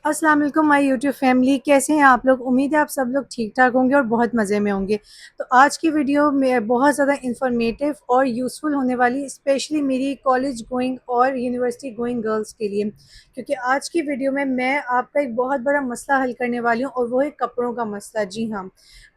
अस्सलाम वालेकुम my YouTube family, कैसे हैं आप लोग। उम्मीद है आप सब लोग ठीक ठाक होंगे और बहुत मज़े में होंगे। तो आज की वीडियो में बहुत ज़्यादा इंफॉर्मेटिव और यूज़फुल होने वाली, स्पेशली मेरी कॉलेज गोइंग और यूनिवर्सिटी गोइंग गर्ल्स के लिए, क्योंकि आज की वीडियो में मैं आपका एक बहुत बड़ा मसला हल करने वाली हूँ और वो है कपड़ों का मसला। जी हाँ,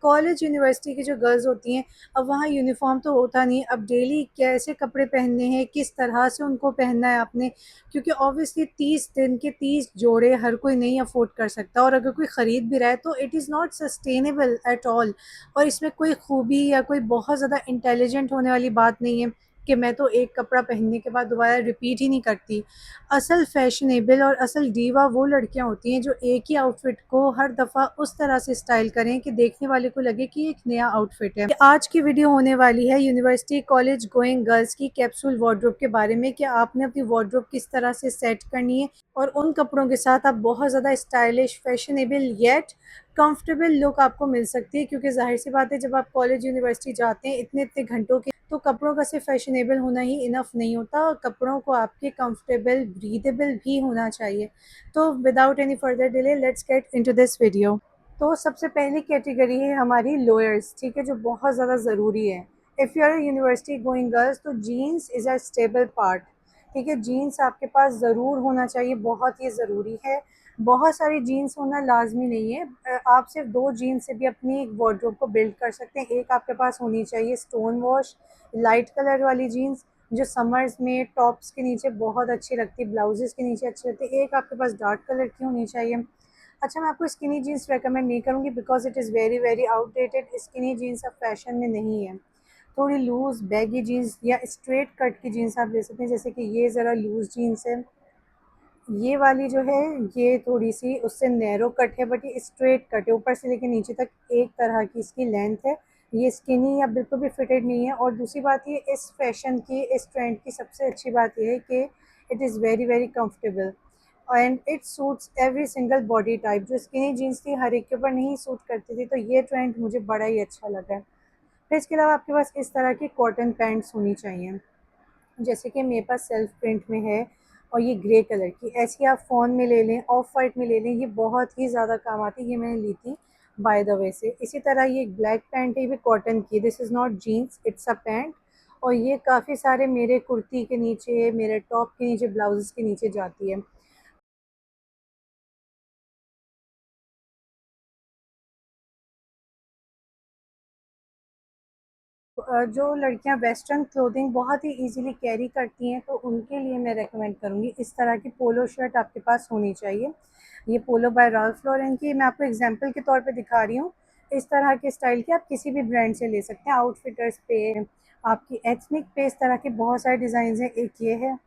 कॉलेज यूनिवर्सिटी की जो गर्ल्स होती हैं, अब वहाँ यूनिफॉर्म तो होता नहीं, अब डेली कैसे कपड़े पहनने हैं, किस तरह से उनको पहनना है आपने, क्योंकि ऑब्वियसली 30 दिन के 30 जोड़े हर कोई नहीं अफोर्ड कर सकता, और अगर कोई ख़रीद भी रहा है तो it is not sustainable at all. और इसमें कोई खूबी या कोई बहुत ज़्यादा इंटेलिजेंट होने वाली बात नहीं है कि मैं तो एक कपड़ा पहनने के बाद दोबारा रिपीट ही नहीं करती। असल फैशनेबल और असल डीवा वो लड़कियां होती हैं जो एक ही आउटफिट को हर दफ़ा उस तरह से स्टाइल करें कि देखने वाले को लगे कि एक नया आउटफिट है। आज की वीडियो होने वाली है यूनिवर्सिटी कॉलेज गोइंग गर्ल्स की कैप्सूल वार्डरोब के बारे में, कि आपने अपनी वार्डरोब किस तरह से सेट करनी है और उन कपड़ों के साथ आप बहुत ज़्यादा stylish, fashionable yet comfortable look आपको मिल सकती है। क्योंकि जाहिर सी बात है, जब आप कॉलेज यूनिवर्सिटी जाते हैं इतने इतने घंटों के, तो कपड़ों का सिर्फ फैशनेबल होना ही इनफ नहीं होता, कपड़ों को आपके कंफर्टेबल, ब्रीदेबल भी होना चाहिए। तो without any further delay, let's get into this video. तो सबसे पहली कैटेगरी है हमारी लोअर्स, ठीक है, जो बहुत ज़्यादा ज़रूरी है। If you are university going girls, तो jeans is a stable part, ठीक है। जीन्स आपके पास ज़रूर होना चाहिए, बहुत ही ज़रूरी है। बहुत सारी जीन्स होना लाजमी नहीं है, आप सिर्फ 2 जीन्स से भी अपनी वार्डरोब को बिल्ड कर सकते हैं। एक आपके पास होनी चाहिए स्टोन वॉश लाइट कलर वाली जीन्स, जो समर्स में टॉप्स के नीचे बहुत अच्छी लगती है, ब्लाउजेस के नीचे अच्छी लगती है। एक आपके पास डार्क कलर की होनी चाहिए। अच्छा, मैं आपको स्किनी जीन्स रेकमेंड नहीं करूँगी because it is very very outdated. Skinny jeans अब फैशन में नहीं है। थोड़ी लूज़ बैगी जीन्स या स्ट्रेट कट की जीन्स आप ले सकते हैं, जैसे कि ये ज़रा लूज़ जीन्स है। ये वाली जो है, ये थोड़ी सी उससे नैरो कट है, बट ये स्ट्रेट कट है, ऊपर से लेके नीचे तक एक तरह की इसकी लेंथ है। ये स्किनी या बिल्कुल भी फिटेड नहीं है। और दूसरी बात, ये इस फैशन की, इस ट्रेंड की सबसे अच्छी बात यह है कि it is very very comfortable and it suits every single body type. जो स्किनी जीन्स थी हर एक के ऊपर नहीं सूट करती थी, तो ये ट्रेंड मुझे बड़ा ही अच्छा लगा है। फिर इसके अलावा आपके पास इस तरह की कॉटन पैंट्स होनी चाहिए, जैसे कि मेरे पास सेल्फ प्रिंट में है, और ये ग्रे कलर की, ऐसी आप फ़ोन में ले लें, ऑफ वाइट में ले लें, ये बहुत ही ज़्यादा काम आती है। ये मैंने ली थी बाय द वे से। इसी तरह ये एक ब्लैक पैंट है, ये भी कॉटन की, this is not jeans, it's a pant. और ये काफ़ी सारे मेरे कुर्ती के नीचे, मेरे टॉप के नीचे, ब्लाउज़ के नीचे जाती है। जो लड़कियां वेस्टर्न क्लोथिंग बहुत ही इजीली कैरी करती हैं, तो उनके लिए मैं रेकमेंड करूँगी इस तरह की पोलो शर्ट आपके पास होनी चाहिए। ये पोलो बाय राल्फ लॉरेन की, मैं आपको एग्जांपल के तौर पे दिखा रही हूँ। इस तरह के स्टाइल की आप किसी भी ब्रांड से ले सकते हैं। आउटफिटर्स पे, आपकी एथनिक पे इस तरह के बहुत सारे डिज़ाइन हैं। एक ये है,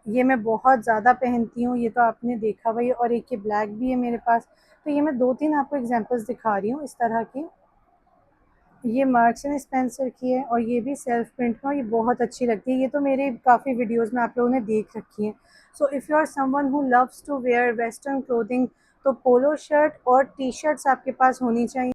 ये मैं बहुत ज़्यादा पहनती हूँ, ये तो आपने देखा हुआ ही है। और एक ये ब्लैक भी है मेरे पास। तो ये मैं 2-3 आपको एग्जांपल्स दिखा रही हूँ इस तरह की। ये मार्क्स एंड स्पेंसर की है, और ये भी सेल्फ प्रिंट में, और ये बहुत अच्छी लगती है। ये तो मेरे काफ़ी वीडियोस में आप लोगों ने देख रखी हैं। So if you are someone who loves to wear western clothing, तो पोलो शर्ट और टी शर्ट्स आपके पास होनी चाहिए।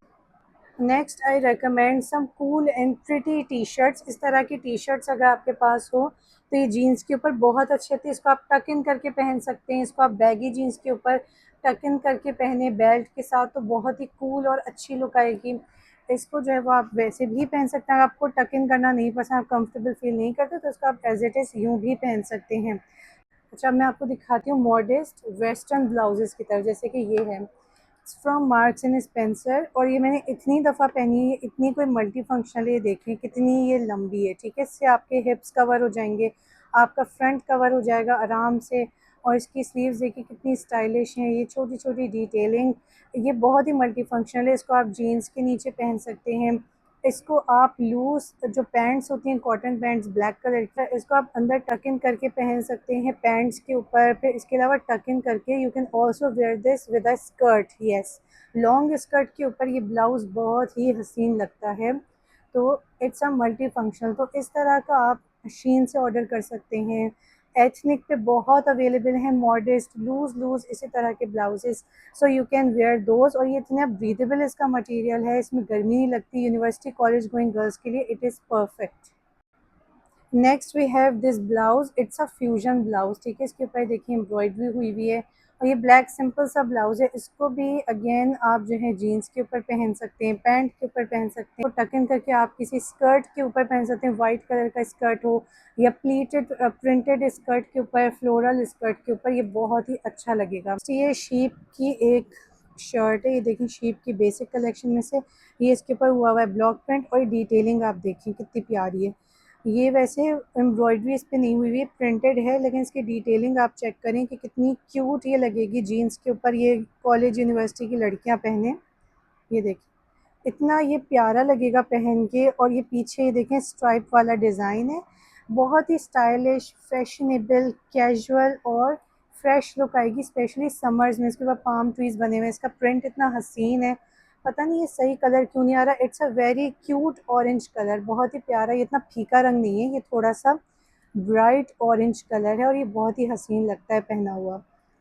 Next I recommend some cool and pretty T shirts. इस तरह की टी शर्ट्स अगर आपके पास हो, तो ये जीन्स के ऊपर बहुत अच्छी होती है। इसको आप टक इन करके पहन सकते हैं, इसको आप बैगी जीन्स के ऊपर टक इन करके पहने बेल्ट के साथ, तो बहुत ही कूल और अच्छी लुक आएगी। इसको जो है वो आप वैसे भी पहन सकते हैं, अगर आपको टक इन करना नहीं पसंद, आप कंफर्टेबल फील नहीं करते, तो इसको आप एज इट इज़ यूँ भी पहन सकते हैं। अच्छा, मैं आपको दिखाती हूँ मॉडेस्ट वेस्टर्न ब्लाउजेस की तरफ, जैसे कि ये है फ्रॉम मार्क्स एंड स्पेंसर, और ये मैंने इतनी दफ़ा पहनी है, इतनी कोई मल्टी फंक्शनल, ये देखें कितनी ये लंबी है, ठीक है। इससे आपके हिप्स कवर हो जाएंगे, आपका फ्रंट कवर हो जाएगा आराम से। और इसकी स्लीव्स देखिए कितनी स्टाइलिश हैं, ये छोटी छोटी डिटेलिंग, ये बहुत ही मल्टी फंक्शनल है। इसको आप जीन्स के नीचे पहन सकते हैं। इसको आप लूज़ जो पैंट्स होती हैं, कॉटन पैंट्स ब्लैक कलर का, इसको आप अंदर टक इन करके पहन सकते हैं पैंट्स के ऊपर। फिर इसके अलावा टक इन करके you can also wear this with a skirt, yes, long skirt के ऊपर ये ब्लाउज़ बहुत ही हसीन लगता है। तो इट्स अ मल्टी फंक्शनल, तो इस तरह का आप शीन से ऑर्डर कर सकते हैं। एथनिक पे बहुत अवेलेबल हैं मॉडेस्ट लूज़ लूज़ इसी तरह के blouses, so you can wear those. और ये इतना ब्रीदेबल इसका मटेरियल है, इसमें गर्मी नहीं लगती। यूनिवर्सिटी कॉलेज गोइंग गर्ल्स के लिए it is perfect. Next we have this blouse, it's a fusion blouse, ठीक है। इसके ऊपर देखिए एम्ब्रॉयडरी हुई हुई है, और ये ब्लैक सिंपल सा ब्लाउज़ है, इसको भी अगेन आप जो है जीन्स के ऊपर पहन सकते हैं, पैंट के ऊपर पहन सकते हैं, तो टक इन करके आप किसी स्कर्ट के ऊपर पहन सकते हैं, वाइट कलर का स्कर्ट हो या प्लीटेड प्रिंटेड स्कर्ट के ऊपर, फ्लोरल स्कर्ट के ऊपर, ये बहुत ही अच्छा लगेगा। तो ये शीप की एक शर्ट है, ये देखिए शीप की बेसिक कलेक्शन में से, ये इसके ऊपर हुआ हुआ है ब्लॉक प्रिंट और डिटेलिंग आप देखिए कितनी प्यारी है। ये वैसे एम्ब्रॉयडरी इस पे नहीं हुई हुई है, प्रिंटेड है, लेकिन इसकी डिटेलिंग आप चेक करें कि कितनी क्यूट ये लगेगी जीन्स के ऊपर, ये कॉलेज यूनिवर्सिटी की लड़कियां पहने। ये देखिए इतना ये प्यारा लगेगा पहन के, और ये पीछे ये देखें स्ट्राइप वाला डिज़ाइन है, बहुत ही स्टाइलिश, फैशनेबल, कैजुअल और फ्रेश लुक आएगी, स्पेशली समर्स में। इसके बाद पाम ट्रीज बने हुए हैं, इसका प्रिंट इतना हसीन है, पता नहीं ये सही कलर क्यों नहीं आ रहा। It's a very cute orange colour, बहुत ही प्यारा, ये इतना फीका रंग नहीं है, ये थोड़ा सा ब्राइट ऑरेंज कलर है और ये बहुत ही हसीन लगता है पहना हुआ।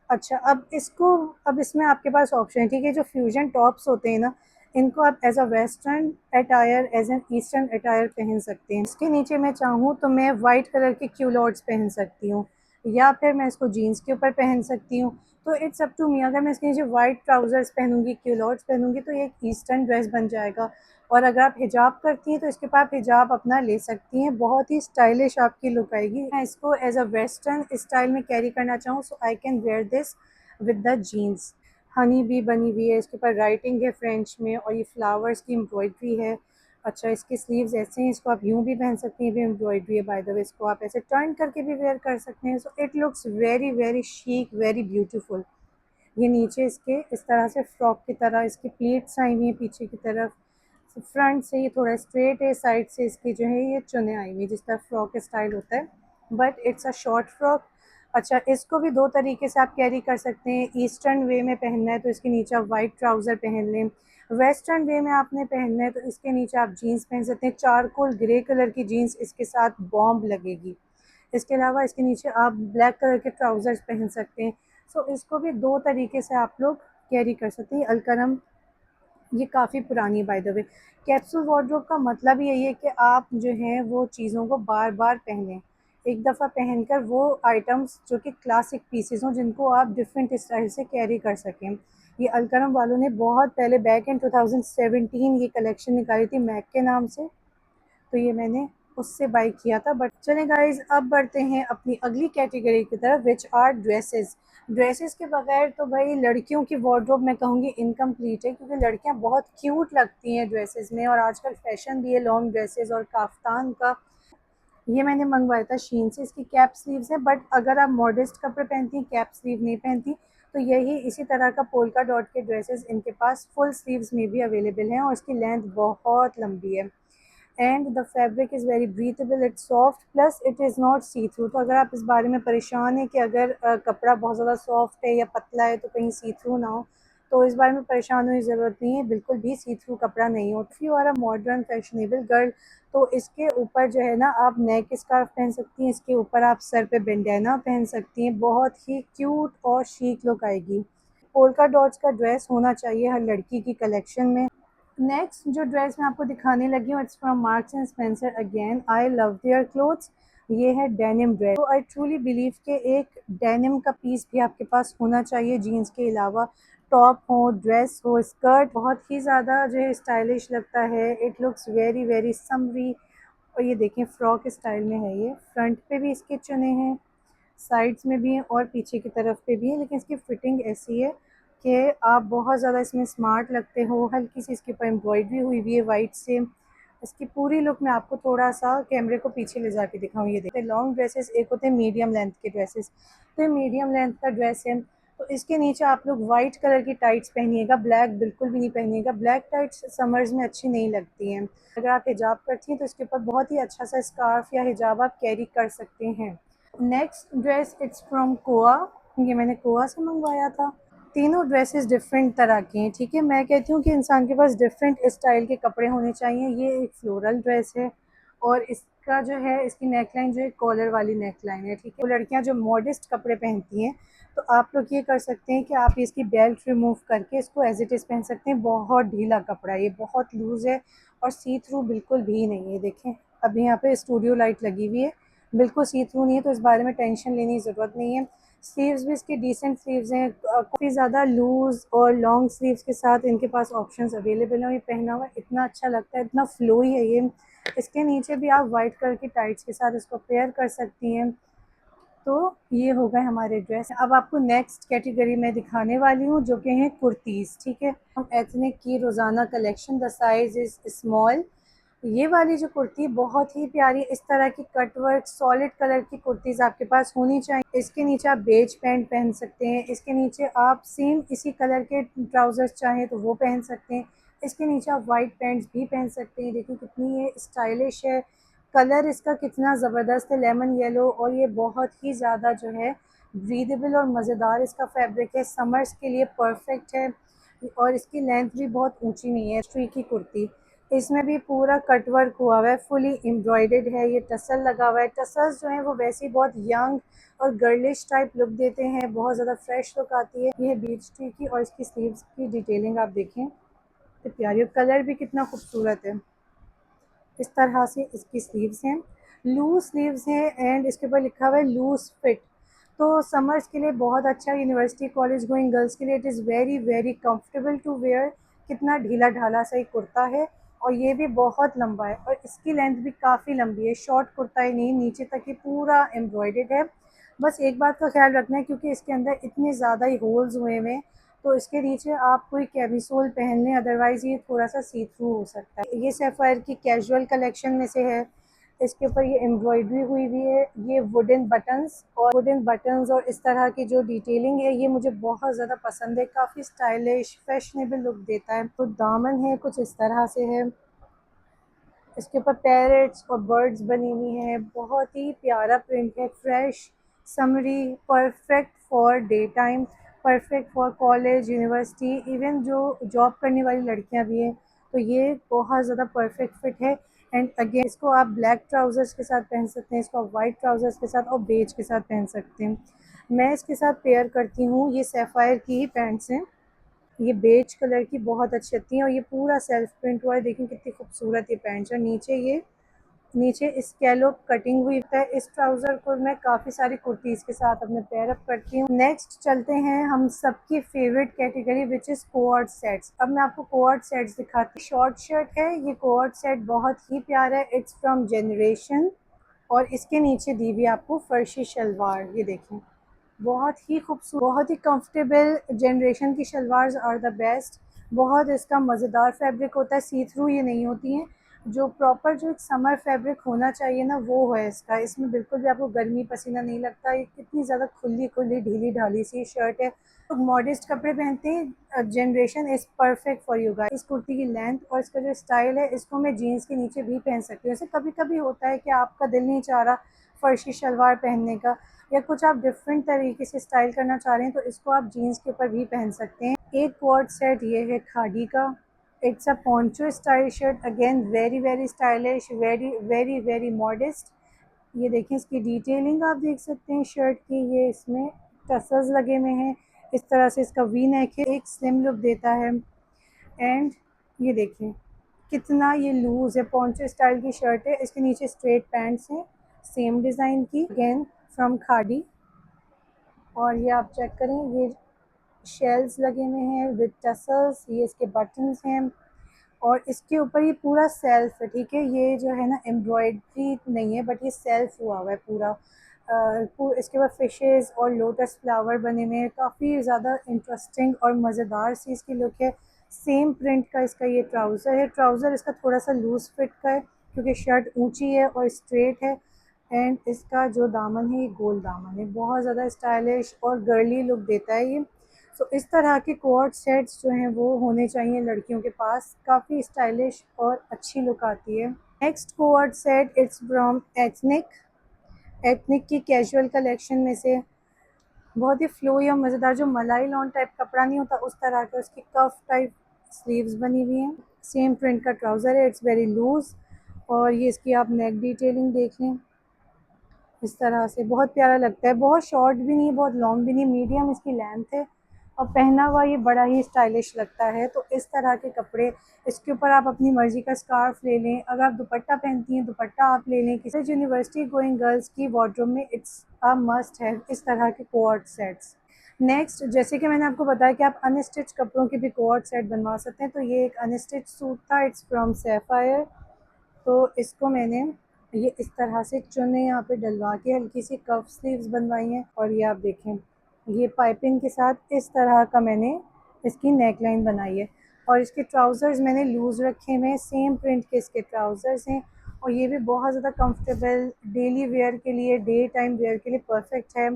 अच्छा, अब इसमें आपके पास ऑप्शन है, ठीक है, जो फ्यूजन टॉप्स होते हैं ना, इनको आप as a western attire, as an eastern attire पहन सकते हैं। इसके नीचे मैं चाहूँ तो मैं वाइट कलर के क्यूलॉट्स पहन सकती हूँ, या फिर मैं इसको जीन्स के ऊपर पहन सकती हूँ। तो इट्स अप टू मी, अगर मैं इसके नीचे वाइट ट्राउजर्स पहनूंगी, क्यूलॉट्स पहनूंगी, तो ये एक ईस्टर्न ड्रेस बन जाएगा। और अगर आप हिजाब करती हैं तो इसके ऊपर आप हिजाब अपना ले सकती हैं, बहुत ही स्टाइलिश आपकी लुक आएगी। मैं इसको एज अ वेस्टर्न स्टाइल में कैरी करना चाहूँ, so I can wear this with the jeans. हनी भी बनी हुई है, इसके ऊपर राइटिंग है फ्रेंच में, और ये फ्लावर्स की एम्ब्रॉयडरी है। अच्छा, इसके स्लीव्स ऐसे हैं, इसको आप यूँ भी पहन सकती हैं, भी एम्ब्रॉयडरी है बाय द वे, इसको आप ऐसे टर्न करके भी वेयर कर सकते हैं। So it looks very very chic, very beautiful. ये नीचे इसके इस तरह से फ्रॉक की तरह इसकी प्लीट्स आई हुई हैं पीछे की तरफ, फ्रंट से ये थोड़ा स्ट्रेट है, साइड से इसकी जो है ये चुने आई हुई, जिस तरह फ्रॉक स्टाइल होता है, but it's a short frock. अच्छा, इसको भी दो तरीके से आप कैरी कर सकते हैं। ईस्टर्न वे में पहनना है तो इसके नीचे आप वाइट ट्राउज़र पहन लें, वेस्टर्न वे में आपने पहनना है तो इसके नीचे आप जीन्स पहन सकते हैं, चारकोल ग्रे कलर की जीन्स इसके साथ बॉम्ब लगेगी। इसके अलावा इसके नीचे आप ब्लैक कलर के ट्राउज़र्स पहन सकते हैं। सो इसको भी दो तरीके से आप लोग कैरी कर सकते हैं। अलकरम ये काफ़ी पुरानी है by the way. Capsule wardrobe का मतलब यही है कि आप जो हैं वो चीज़ों को बार बार पहनें, एक दफ़ा पहनकर वो आइटम्स जो कि क्लासिक पीसेस हों, जिनको आप डिफरेंट स्टाइल से कैरी कर सकें। ये अलकरम वालों ने बहुत पहले बैक इन 2017 ये कलेक्शन निकाली थी मैक के नाम से, तो ये मैंने उससे बाय किया था। बट चलें गाइज, अब बढ़ते हैं अपनी अगली कैटेगरी की तरफ, विच आर ड्रेसेस। ड्रेसेस के बगैर तो भाई लड़कियों की वार्डरोब मैं कहूँगी इनकम्प्लीट है, क्योंकि लड़कियाँ बहुत क्यूट लगती हैं ड्रेसेस में, और आजकल फैशन भी है लॉन्ग ड्रेसेस और काफ्तान का। ये मैंने मंगवाया था शीन से, इसकी कैप स्लीव्स है, बट अगर आप मॉडेस्ट कपड़े पहनती हैं, कैप स्लीव नहीं पहनती, तो यही इसी तरह का पोल्का डॉट के ड्रेसेस इनके पास फुल स्लीव्स में भी अवेलेबल हैं, और इसकी लेंथ बहुत लंबी है, and the fabric is very breathable, it's soft, plus it is not see through. तो अगर आप इस बारे में परेशान हैं कि अगर कपड़ा बहुत ज़्यादा सॉफ्ट है या पतला है तो कहीं सी थ्रू ना हो, तो इस बारे में परेशान होने की ज़रूरत नहीं है, बिल्कुल भी सी थ्रू कपड़ा नहीं हो। If you are a modern fashionable girl, तो इसके ऊपर जो है ना आप नेक स्कार्फ पहन सकती हैं, इसके ऊपर आप सर पे बेंडेना पहन सकती हैं, बहुत ही क्यूट और शीक लुक आएगी। पोल्का डॉट्स का ड्रेस होना चाहिए हर लड़की की कलेक्शन में। नेक्स्ट जो ड्रेस मैं आपको दिखाने लगी हूँ, it's from marks and Spencer again, I love their clothes. ये है डेनिम ड्रेस। तो आई ट्रूली बिलीव कि एक डेनिम का पीस भी आपके पास होना चाहिए जीन्स के अलावा, टॉप हो, ड्रेस हो, स्कर्ट, बहुत ही ज़्यादा जो है स्टाइलिश लगता है, it looks very very summary. और ये देखें फ्रॉक स्टाइल में है, ये फ्रंट पे भी इसके चुने हैं, साइड्स में भी हैं और पीछे की तरफ पे भी है, लेकिन इसकी फ़िटिंग ऐसी है कि आप बहुत ज़्यादा इसमें स्मार्ट लगते हो। हल्की सी इसके ऊपर एम्ब्रॉयडरी हुई हुई है वाइट से। इसकी पूरी लुक मैं आपको थोड़ा सा कैमरे को पीछे ले जाके दिखाऊँ। ये देखते हैं लॉन्ग ड्रेसेस एक होते हैं मीडियम लेंथ के ड्रेसेस, तो ये मीडियम लेंथ का ड्रेस है। तो इसके नीचे आप लोग वाइट कलर की टाइट्स पहनिएगा, ब्लैक बिल्कुल भी नहीं पहनिएगा, ब्लैक टाइट्स समर्स में अच्छी नहीं लगती हैं। अगर आप हिजाब करती हैं तो इसके ऊपर बहुत ही अच्छा सा स्कार्फ या हिजाब आप कैरी कर सकते हैं। नेक्स्ट ड्रेस इट्स फ्रॉम कोआ, ये मैंने कोआ से मंगवाया था। तीनों ड्रेसेस डिफरेंट तरह की हैं, ठीक है। मैं कहती हूँ कि इंसान के पास डिफरेंट स्टाइल के कपड़े होने चाहिए। ये एक फ्लोरल ड्रेस है, और इसका जो है इसकी नेकलाइन जो है कॉलर वाली नेकलाइन है, ठीक है। वो लड़कियाँ जो मॉडेस्ट कपड़े पहनती हैं, तो आप लोग ये कर सकते हैं कि आप इसकी बेल्ट रिमूव करके इसको एज इट इज़ पहन सकते हैं। बहुत ढीला कपड़ा है, ये बहुत लूज़ है और सी थ्रू बिल्कुल भी नहीं है। देखें अभी यहाँ पे स्टूडियो लाइट लगी हुई है, बिल्कुल सी थ्रू नहीं है, तो इस बारे में टेंशन लेने की ज़रूरत नहीं है। स्लीव्स भी इसके डिसेंट स्लीव्स हैं, काफ़ी ज़्यादा लूज़ और लॉन्ग स्लीव्स के साथ इनके पास ऑप्शंस अवेलेबल हैं। ये पहना हुआ इतना अच्छा लगता है, इतना फ्लोई है ये। इसके नीचे भी आप वाइट कलर की टाइट्स के साथ इसको पेयर कर सकती हैं। तो ये हो गए हमारे ड्रेस। अब आपको नेक्स्ट कैटेगरी में दिखाने वाली हूँ जो कि हैं कुर्तीज़, ठीक है। हम एथनिक की रोज़ाना collection, the size is small. ये वाली जो कुर्ती बहुत ही प्यारी, इस तरह की कटवर्क सॉलिड कलर की कुर्तीज़ आपके पास होनी चाहिए। इसके नीचे आप बेज पैंट पहन सकते हैं, इसके नीचे आप सेम इसी कलर के ट्राउज़र्स चाहें तो वो पहन सकते हैं, इसके नीचे आप वाइट पैंट्स भी पहन सकते हैं। देखिए कितनी ये स्टाइलिश है, कलर इसका कितना ज़बरदस्त है, लेमन येलो, और ये बहुत ही ज़्यादा जो है ब्रीदेबल और मज़ेदार इसका फैब्रिक है। समर्स के लिए परफेक्ट है और इसकी लेंथ भी बहुत ऊंची नहीं है। स्ट्री की कुर्ती, इसमें भी पूरा कटवर्क हुआ हुआ है, फुली एम्ब्रॉयडर्ड है, ये टसल लगा हुआ है। टसल्स जो हैं वो वैसे ही बहुत यंग और गर्लिश टाइप लुक देते हैं, बहुत ज़्यादा फ्रेश लुक आती है। ये है बीच ट्री की, और इसकी स्लीव्स की डिटेलिंग आप देखें तो प्यारी, कलर भी कितना खूबसूरत है। इस तरह से इसकी स्लीव्स हैं, लूज स्लीव्स हैं, एंड इसके ऊपर लिखा हुआ है लूज फिट। तो समर्स के लिए बहुत अच्छा, यूनिवर्सिटी कॉलेज गोइंग गर्ल्स के लिए it is very very comfortable to wear. कितना ढीला ढाला सा एक कुर्ता है, और ये भी बहुत लंबा है, और इसकी लेंथ भी काफ़ी लंबी है, शॉर्ट कुर्ता ही नहीं, नीचे तक ही पूरा एम्ब्रॉयडर्ड है। बस एक बात का ख्याल रखना है, क्योंकि इसके अंदर इतने ज़्यादा ही होल्स हुए हुए हैं, तो इसके नीचे आप कोई कैमिसोल पहन लें, अदरवाइज़ ये थोड़ा सा सी थ्रू हो सकता है। ये सैफायर की कैजुअल कलेक्शन में से है। इसके ऊपर ये एम्ब्रॉयडरी हुई हुई है, ये वुडन बटन्स और इस तरह की जो डिटेलिंग है, ये मुझे बहुत ज़्यादा पसंद है, काफ़ी स्टाइलिश फैशनेबल लुक देता है। तो दामन है कुछ इस तरह से है, इसके ऊपर पैरेट्स और बर्ड्स बनी हुई हैं, बहुत ही प्यारा प्रिंट है, fresh summary, perfect for day time, perfect for college university, even जो जॉब करने वाली लड़कियां भी हैं, तो ये बहुत ज़्यादा परफेक्ट फिट है। एंड अगेन इसको आप ब्लैक ट्राउज़र्स के साथ पहन सकते हैं, इसको आप वाइट ट्राउज़र्स के साथ और बेज के साथ पहन सकते हैं। मैं इसके साथ पेयर करती हूँ, ये सैफायर की ही पैंट्स हैं, ये बेज कलर की बहुत अच्छी लगती हैं, और ये पूरा सेल्फ प्रिंट हुआ है, देखिए कितनी खूबसूरत ये पैंट है। नीचे ये नीचे स्कैलोप कटिंग हुई है। इस ट्राउज़र को मैं काफ़ी सारी कुर्तीज़ के साथ अपने पेयर अप करती हूँ। नेक्स्ट चलते हैं हम सबकी favourite category which is co-ord sets. अब मैं आपको कोऑर्ड सेट्स दिखाती हूँ। शॉर्ट शर्ट है, ये कोऑर्ड सेट बहुत ही प्यारा है, इट्स फ्रॉम जनरेशन, और इसके नीचे दी हुई आपको फर्शी शलवार, ये देखें बहुत ही खूबसूरत, बहुत ही कंफर्टेबल। जनरेशन की शलवार्स आर द बेस्ट, बहुत इसका मज़ेदार फैब्रिक होता है, सी थ्रू ये नहीं होती हैं। जो प्रॉपर जो एक समर फैब्रिक होना चाहिए ना, वो है इसका, इसमें बिल्कुल भी आपको गर्मी पसीना नहीं लगता। ये कितनी ज़्यादा खुली खुली ढीली ढाली सी शर्ट है, तो मॉडेस्ट कपड़े पहनते हैं, generation is perfect for you guys. इस कुर्ती की लेंथ और इसका जो स्टाइल है, इसको मैं जीन्स के नीचे भी पहन सकती हूँ। जैसे कभी कभी होता है कि आपका दिल नहीं चाह रहा फर्शी शलवार पहनने का, या कुछ आप डिफरेंट तरीके से स्टाइल करना चाह रहे हैं, तो इसको आप जीन्स के ऊपर भी पहन सकते हैं। एक कोट सेट ये है खादी का, it's a poncho style shirt, again very very stylish, very very very modest. ये देखें इसकी डिटेलिंग आप देख सकते हैं शर्ट की, ये इसमें टसल्स लगे हुए हैं, इस तरह से इसका वी नेक है, एक स्लिम लुक देता है। एंड ये देखें कितना ये लूज़ है, पोंचो स्टाइल की शर्ट है, इसके नीचे स्ट्रेट पैंट्स हैं सेम डिज़ाइन की, अगेन फ्रॉम खादी। और ये आप चेक करें, ये शेल्स लगे हुए हैं विद टसल्स, ये इसके बटन्स हैं, और इसके ऊपर ये पूरा सेल्फ है, ठीक है। ये जो है ना एम्ब्रॉयडरी नहीं है, बट ये सेल्फ हुआ हुआ है पूरा। इसके बाद फिशेस और लोटस फ्लावर बने हुए हैं, काफ़ी ज़्यादा इंटरेस्टिंग और मज़ेदार सी इसकी लुक है। सेम प्रिंट का इसका ये ट्राउज़र है, ट्राउज़र इसका थोड़ा सा लूज़ फिट का है, क्योंकि शर्ट ऊंची है और स्ट्रेट है। एंड इसका जो दामन है, ये गोल दामन है, बहुत ज़्यादा स्टाइलिश और गर्ली लुक देता है ये। सो इस तरह के कोट सेट्स जो हैं वो होने चाहिए लड़कियों के पास, काफ़ी स्टाइलिश और अच्छी लुक आती है। Next coat set it's from ethnic. Ethnic की कैजुअल कलेक्शन में से बहुत ही फ्लोई और मज़ेदार, जो मलाई लॉन टाइप कपड़ा नहीं होता उस तरह का, उसकी कफ टाइप स्लीव्स बनी हुई हैं, सेम प्रिंट का ट्राउज़र है, इट्स वेरी लूज़, और ये इसकी आप नेक डिटेलिंग देख लें, इस तरह से बहुत प्यारा लगता है, बहुत शॉर्ट भी नहीं बहुत लॉन्ग भी नहीं, मीडियम इसकी लेंथ है, और पहना हुआ ये बड़ा ही स्टाइलिश लगता है। तो इस तरह के कपड़े, इसके ऊपर आप अपनी मर्ज़ी का स्कार्फ ले लें। अगर आप दुपट्टा पहनती हैं, दुपट्टा आप ले लें। किसी यूनिवर्सिटी गोइंग गर्ल्स की वार्डरोब में इट्स अ मस्ट है इस तरह के कोट सेट्स। नेक्स्ट, जैसे कि मैंने आपको बताया कि आप अनस्टिच कपड़ों के भी कोट सेट बनवा सकते हैं। तो ये एक अनस्टिच सूट था, इट्स फ्रॉम सैफायर। तो इसको मैंने ये इस तरह से चुन्नी यहाँ पे डलवा के हल्की सी कफ स्लीव्स बनवाई हैं। और ये आप देखें, ये पाइपिंग के साथ इस तरह का मैंने इसकी नेक लाइन बनाई है। और इसके ट्राउज़र्स मैंने लूज़ रखे हुए हैं, सेम प्रिंट के इसके ट्राउज़र्स हैं। और ये भी बहुत ज़्यादा कंफर्टेबल, डेली वेयर के लिए, डे टाइम वेयर के लिए परफेक्ट है।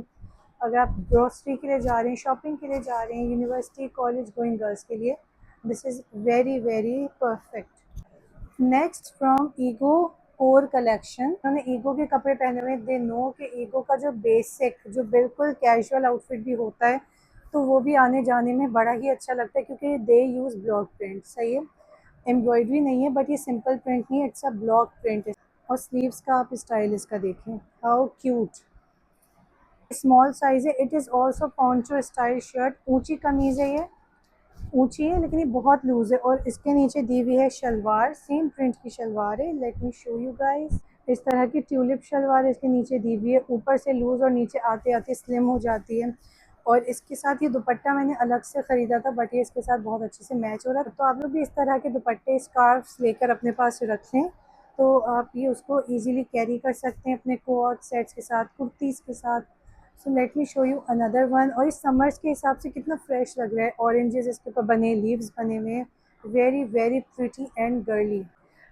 अगर आप ग्रोसरी के लिए जा रहे हैं, शॉपिंग के लिए जा रहे हैं, यूनिवर्सिटी कॉलेज गोइंग गर्ल्स के लिए, this is very very perfect. Next from ego core collection. उन्होंने ईगो के कपड़े पहने हुए, दे नो कि ईगो का जो बेसिक, जो बिल्कुल कैजुअल आउटफिट भी होता है, तो वो भी आने जाने में बड़ा ही अच्छा लगता है, क्योंकि दे यूज़ ब्लॉक प्रिंट। सही है, एम्ब्रॉयडरी नहीं है, बट ये सिंपल प्रिंट नहीं है, इट्स अ ब्लॉक प्रिंट। और स्लीव्स का आप स्टाइल इसका देखें, हाउ क्यूट। स्मॉल साइज़ है, it is also poncho style shirt. ऊंची कमीज़ है, ये ऊंची है लेकिन ये बहुत लूज है। और इसके नीचे दी हुई है शलवार, सेम प्रिंट की शलवार है। Let me show you guys. इस तरह की ट्यूलिप शलवार इसके नीचे दी हुई है, ऊपर से लूज और नीचे आते आते स्लिम हो जाती है। और इसके साथ ये दुपट्टा मैंने अलग से ख़रीदा था, बट ये इसके साथ बहुत अच्छे से मैच हो रहा है। तो आप लोग भी इस तरह के दुपट्टे, स्कार्फ्स लेकर अपने पास रखें, तो आप ये उसको इजीली कैरी कर सकते हैं अपने कोट सेट्स के साथ, कुर्तीज़ के साथ। So let me show you another one. और इस समर्स के हिसाब से कितना फ्रेश लग रहा है। ऑरेंजेस इसके ऊपर बने, लीव्स बने हुए हैं, very very pretty and girly.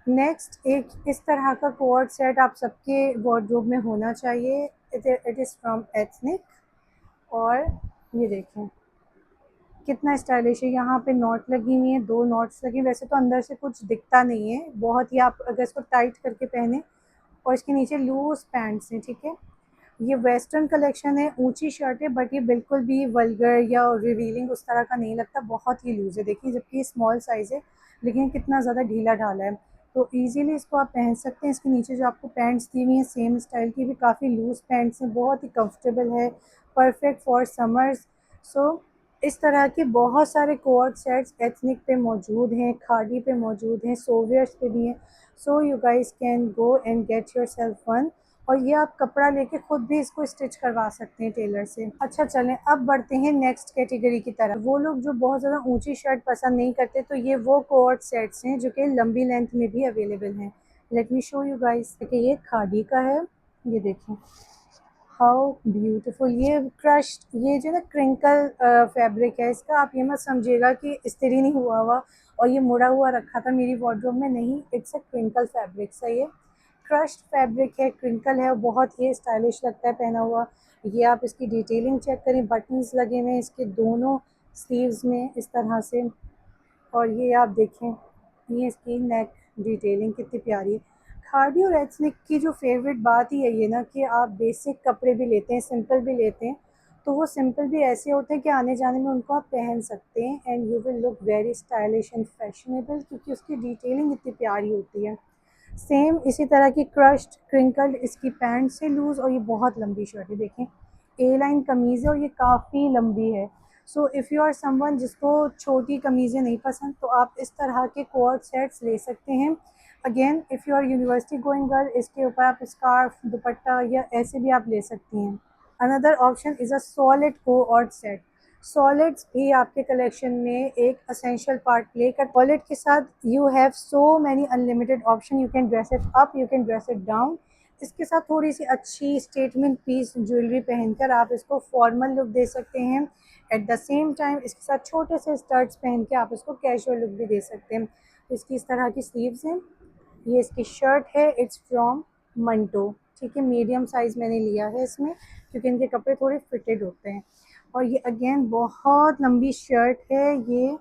Next, एक इस तरह का कोट सेट आप सबके वार्डरोब में होना चाहिए। It is from ethnic. और ये देखें कितना स्टाइलिश है। यहाँ पे नॉट लगी हुई हैं, 2 नॉट्स लगी। वैसे तो अंदर से कुछ दिखता नहीं है, बहुत ही आप अगर इसको टाइट करके पहने। और इसके नीचे लूज पैंट्स हैं, ठीक है। ये वेस्टर्न कलेक्शन है, ऊंची शर्ट है, बट ये बिल्कुल भी वल्गर या रिवीलिंग उस तरह का नहीं लगता, बहुत ही लूज़ है। देखिए, जबकि ये स्मॉल साइज़ है, लेकिन कितना ज़्यादा ढीला ढाला है। तो इजीली इसको आप पहन सकते हैं। इसके नीचे जो आपको पैंट्स दी हुई हैं, सेम स्टाइल की भी काफ़ी लूज़ पैंट्स हैं, बहुत ही कंफर्टेबल है, परफेक्ट फॉर समर्स। सो इस तरह के बहुत सारे कोट सेट्स एथनिक पे मौजूद हैं, खादी पे मौजूद हैं, सोवियर्स पे भी हैं। So you guys can go and get your self one. और ये आप कपड़ा लेके खुद भी इसको स्टिच करवा सकते हैं टेलर से। अच्छा, चलें अब बढ़ते हैं नेक्स्ट कैटेगरी की तरफ। वो लोग जो बहुत ज़्यादा ऊंची शर्ट पसंद नहीं करते, तो ये वो कोट सेट्स हैं जो कि लंबी लेंथ में भी अवेलेबल हैं। Let me show you guys. देखिए, ये खादी का है, ये देखें हाउ ब्यूटीफुल। ये क्रश्ड, ये जो ना क्रिंकल फैब्रिक है इसका, आप ये मत समझिएगा कि इस्त्री नहीं हुआ हुआ और ये मुड़ा हुआ रखा था मेरी वार्डरोब में, नहीं, इट्स अ क्रिंकल फैब्रिक। सही है, क्रश्ड फैब्रिक है, क्रिंकल है और बहुत ये स्टाइलिश लगता है पहना हुआ। ये आप इसकी डिटेलिंग चेक करें, बटन्स लगे हुए हैं इसके दोनों स्लीव्स में इस तरह से। और ये आप देखें, ये इसकी नेक डिटेलिंग कितनी प्यारी है। खादी और एथनिक की जो फेवरेट बात ही है ये ना, कि आप बेसिक कपड़े भी लेते हैं, सिंपल भी लेते हैं, तो वो सिंपल भी ऐसे होते हैं कि आने जाने में उनको आप पहन सकते हैं and you will look very stylish and fashionable, क्योंकि उसकी डिटेलिंग इतनी प्यारी होती है। सेम इसी तरह की क्रश्ड क्रिंकल्ड इसकी पैंट से लूज़, और ये बहुत लंबी शर्ट है। देखें, ए लाइन कमीज़ है और ये काफ़ी लंबी है। So if you are someone जिसको छोटी कमीज़ें नहीं पसंद, तो आप इस तरह के कोट सेट्स ले सकते हैं। Again, if you are university going girl, इसके ऊपर आप स्कार्फ, दुपट्टा या ऐसे भी आप ले सकती हैं। Another option is a solid coat set. Solids भी आपके कलेक्शन में एक असेंशियल पार्ट प्ले कर। सॉलिड के साथ you have so many unlimited option, you can dress it up, you can dress it down. इसके साथ थोड़ी सी अच्छी स्टेटमेंट पीस ज्वेलरी पहनकर आप इसको फॉर्मल लुक दे सकते हैं। एट द सेम टाइम इसके साथ छोटे से स्टर्ट्स पहन के आप इसको कैजुअल लुक भी दे सकते हैं। तो इसकी इस तरह की स्लीव्स हैं, ये इसकी शर्ट है, इट्स फ्रॉम मंटो। ठीक है, मीडियम साइज़ मैंने लिया है इसमें, क्योंकि इनके कपड़े थोड़े फिटेड होते हैं। और ये अगेन बहुत लंबी शर्ट है, ये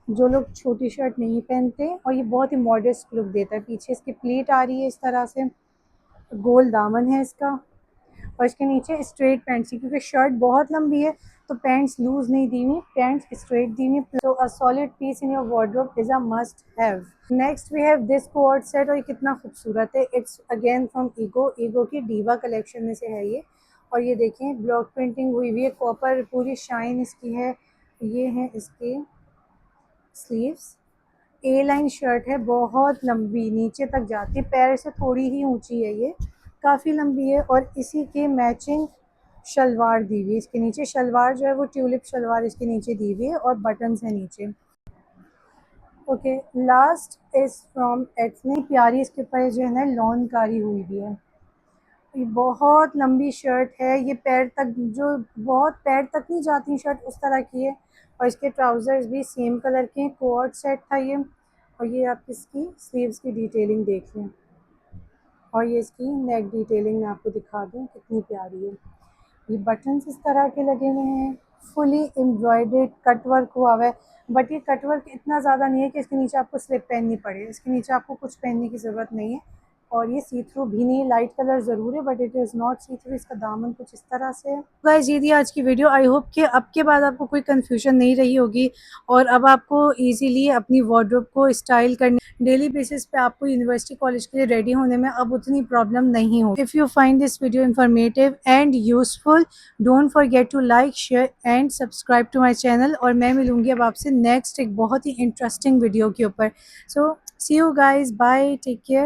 जो लोग छोटी शर्ट नहीं पहनते, और ये बहुत ही मॉडेस्ट लुक देता है। पीछे इसकी प्लीट आ रही है इस तरह से, गोल दामन है इसका। और इसके नीचे स्ट्रेट पैंट्स, क्योंकि शर्ट बहुत लंबी है तो पैंट्स लूज नहीं दी हुई, पैंट्स स्ट्रेट दी हुई। So a solid piece in your wardrobe is a must have. Next we have this coat set, और ये कितना खूबसूरत है। It's again from Ego, Ego की डीवा कलेक्शन में से है ये। और ये देखें, ब्लॉक प्रिंटिंग हुई हुई है, कॉपर पूरी शाइन इसकी है, ये हैं इसके स्लीव्स। ए लाइन शर्ट है, बहुत लंबी नीचे तक जाती है, पैर से थोड़ी ही ऊंची है, ये काफ़ी लंबी है। और इसी के मैचिंग शलवार दी हुई है इसके नीचे। शलवार जो है वो ट्यूलिप शलवार इसके नीचे दी हुई है और बटन्स है नीचे। ओके, लास्ट इज फ्रॉम इतनी प्यारी इसके ऊपर जो है ना लॉन कारी हुई भी है। ये बहुत लंबी शर्ट है, ये पैर तक, जो बहुत पैर तक नहीं जाती शर्ट उस तरह की है। और इसके ट्राउज़र्स भी सेम कलर के हैं, कोट सेट था ये। और ये आप इसकी स्लीव्स की डिटेलिंग देख लें, और ये इसकी नेक डिटेलिंग मैं आपको दिखा दूँ कितनी प्यारी है। ये बटन्स इस तरह के लगे हुए हैं, फुली एम्ब्रॉयडर्ड कट वर्क हुआ हुआ है। बट ये कट वर्क इतना ज़्यादा नहीं है कि इसके नीचे आपको स्लिप पहननी पड़े, इसके नीचे आपको कुछ पहनने की ज़रूरत नहीं है। और ये सी थ्रू भी नहीं, लाइट कलर ज़रूर है but it is not see through. इसका दामन कुछ इस तरह से है। गाइस ये थी आज की वीडियो। आई होप कि अब के बाद आपको कोई कन्फ्यूजन नहीं रही होगी और अब आपको ईजीली अपनी वार्डरोब को स्टाइल करने, डेली बेसिस पे आपको यूनिवर्सिटी कॉलेज के लिए रेडी होने में अब उतनी प्रॉब्लम नहीं हो। If you find this video informative and useful, don't forget to like, share and subscribe to my channel. और मैं मिलूंगी अब आपसे नेक्स्ट एक बहुत ही इंटरेस्टिंग वीडियो के ऊपर। So see you guys, bye, take care.